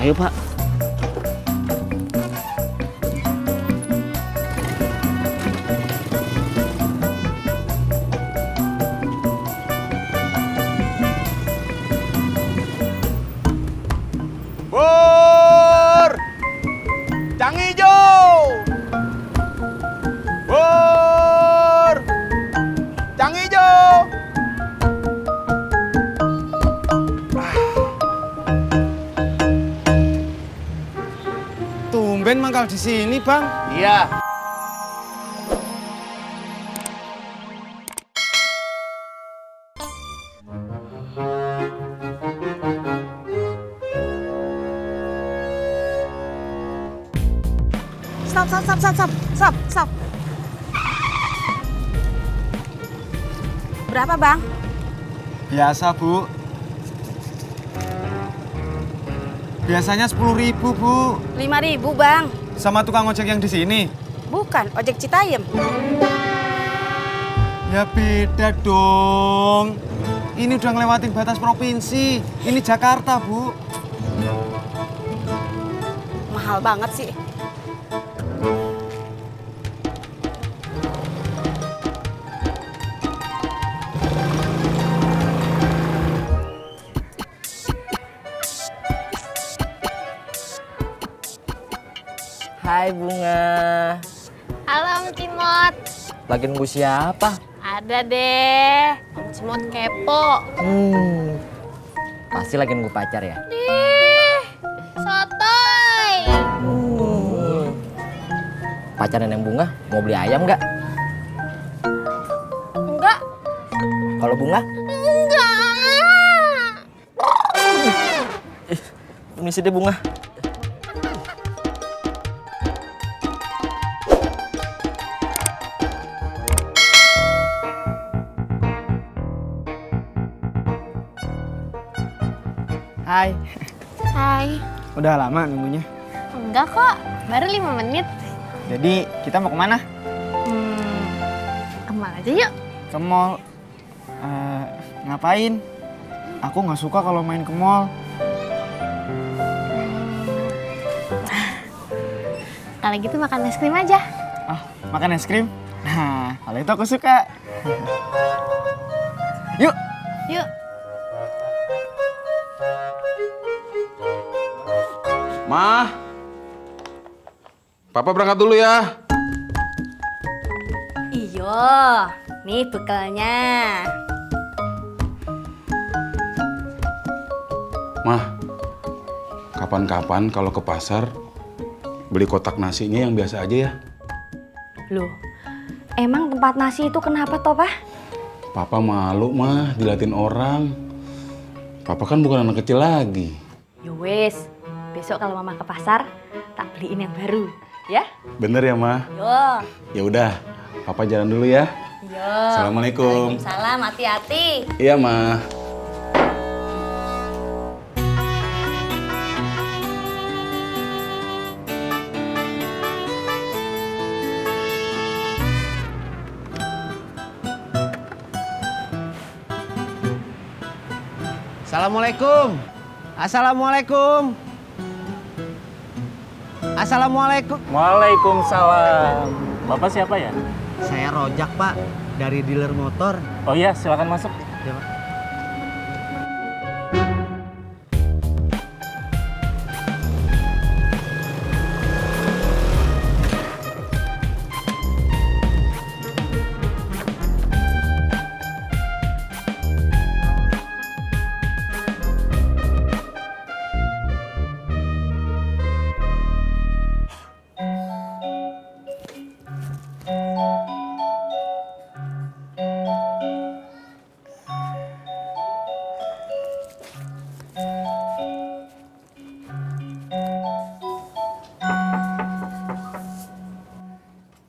Ayo Pak. Bur! Cang hijau! Bur! Cang hijau! Tumben mangkal di sini, Bang. Iya. Stop. Berapa, Bang? Biasa, Bu. Biasanya 10.000, Bu. 5.000, Bang. Sama tukang ojek yang di sini. Bukan, ojek Citayam. Ya beda dong. Ini udah ngelewatin batas provinsi. Ini Jakarta, Bu. Mahal banget sih. Hai Bunga. Halo Om Cimot. Lagi nunggu siapa? Ada deh. Om Cimot kepo. Pasti lagi nunggu pacar ya? Sotoy. Pacar Neneng Bunga mau beli ayam nggak? Enggak. Kalau Bunga? Enggak. Permisi deh Bunga. Hai. Hai. Udah lama nunggunya. Enggak kok. Baru 5 menit. Jadi kita mau kemana? Kemana aja yuk? Ke mall. Ngapain? Aku nggak suka kalau main ke mall. Kalau gitu makan es krim aja. Ah, makan es krim? Nah, kalau itu aku suka. Yuk. Yuk. Ma, Papa berangkat dulu ya. Iyo, nih bekalnya. Ma, kapan-kapan kalau ke pasar beli kotak nasinya yang biasa aja ya. Loh, emang tempat nasi itu kenapa toh, Pak? Papa malu mah diliatin orang. Papa kan bukan anak kecil lagi. Yowes, besok kalau Mama ke pasar, tak beliin yang baru, ya? Bener ya, Ma? Yo. Ya udah, Papa jalan dulu ya. Yo. Assalamualaikum. Waalaikumsalam, hati-hati. Iya, Ma. Assalamualaikum. Assalamualaikum. Assalamualaikum. Waalaikumsalam. Bapak siapa ya? Saya Rojak, Pak, dari dealer motor. Oh iya, silakan masuk. Ya, Pak.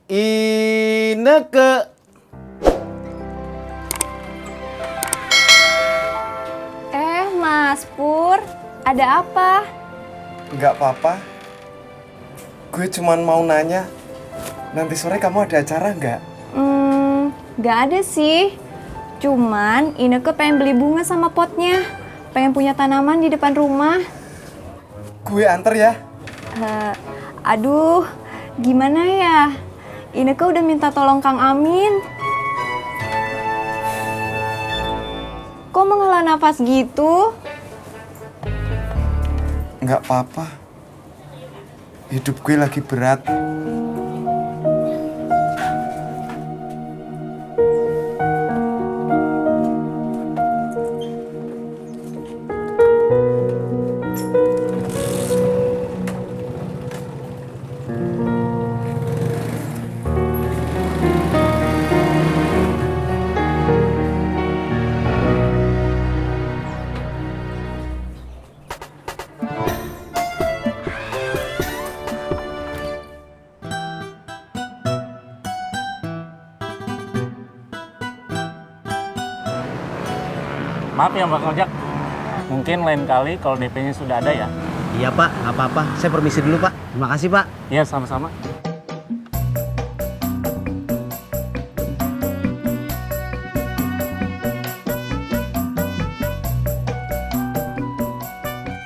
Ineke. Mas Pur, ada apa? Nggak apa-apa. Gue cuman mau nanya, nanti sore kamu ada acara nggak? Nggak ada sih. Cuman Ineke pengen beli bunga sama potnya. Pengen punya tanaman di depan rumah. Gue anter ya. Aduh, gimana ya? Ineke udah minta tolong Kang Amin. Kok menghela nafas gitu? Nggak apa-apa. Hidup gue lagi berat. Maaf ya Bang Ojak, mungkin lain kali kalau DP-nya sudah ada ya. Iya Pak, nggak apa-apa. Saya permisi dulu Pak. Terima kasih Pak. Iya, sama-sama.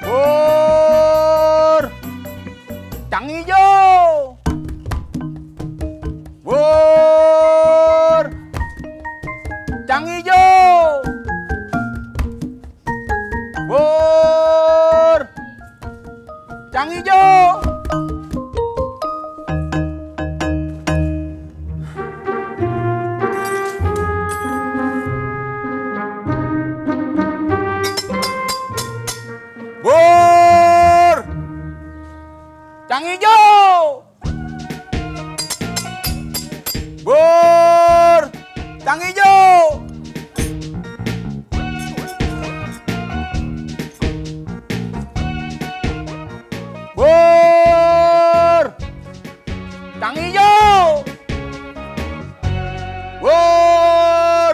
Bur! Cang hijau! Bur! Cang hijau! Bur! Cang hijau! Bur! Cang hijau! Bur! Cang hijau! Bur! Cang hijau! Bur!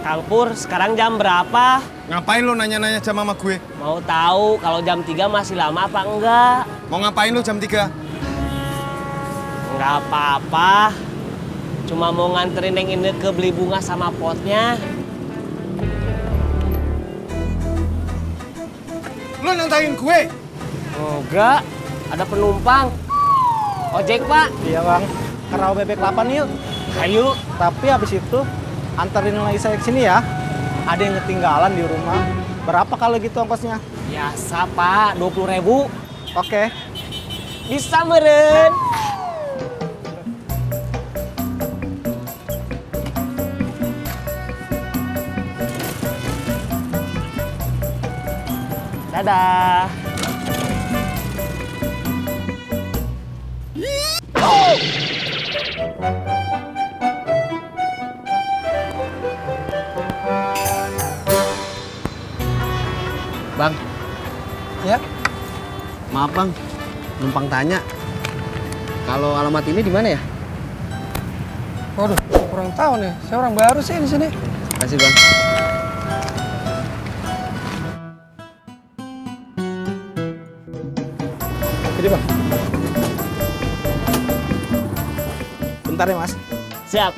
Kang Pur, sekarang jam berapa? Ngapain lo nanya-nanya jam sama gue? Mau tahu kalau jam 3 masih lama apa enggak? Mau ngapain lo jam 3? Enggak apa-apa. Cuma mau nganterin yang ini ke beli bunga sama potnya. Lo nantangin gue? Enggak, ada penumpang. Ojek Pak. Iya Bang, ke rawa bebek 8 yuk. Ayo. Tapi habis itu anterin lagi saya ke sini ya. Ada yang ketinggalan di rumah. Berapa kalau gitu ongkosnya? Biasa Pak, 20.000. Oke. Bisa meren. Dadah. Bang, Ya? maaf Bang, numpang tanya. Kalau alamat ini di mana ya? Waduh, kurang tahu nih. Saya orang baru sih di sini. Makasih Bang. Jadi Bang. Bentar ya Mas. Siap.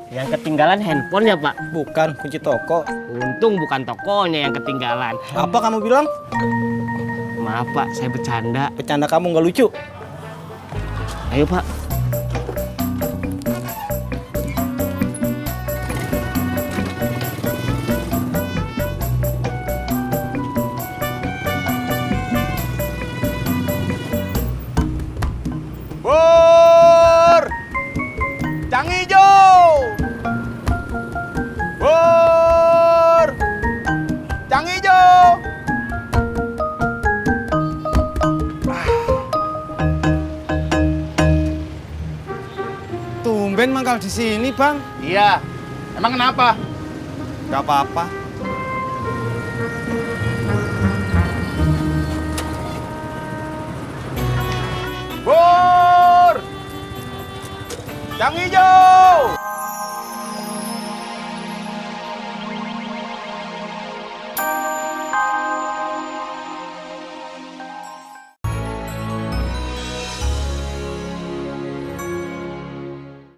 Yang ketinggalan handphonenya Pak. Bukan kunci toko. Untung bukan tokonya yang ketinggalan. Apa kamu bilang? Maaf Pak, saya bercanda. Bercanda kamu nggak lucu. Ayo Pak. Bur! Cang hijau! Bur! Cang hijau! mangkal di sini, Bang? Iya. Emang kenapa? Gak apa-apa. Bur! Yang hijau!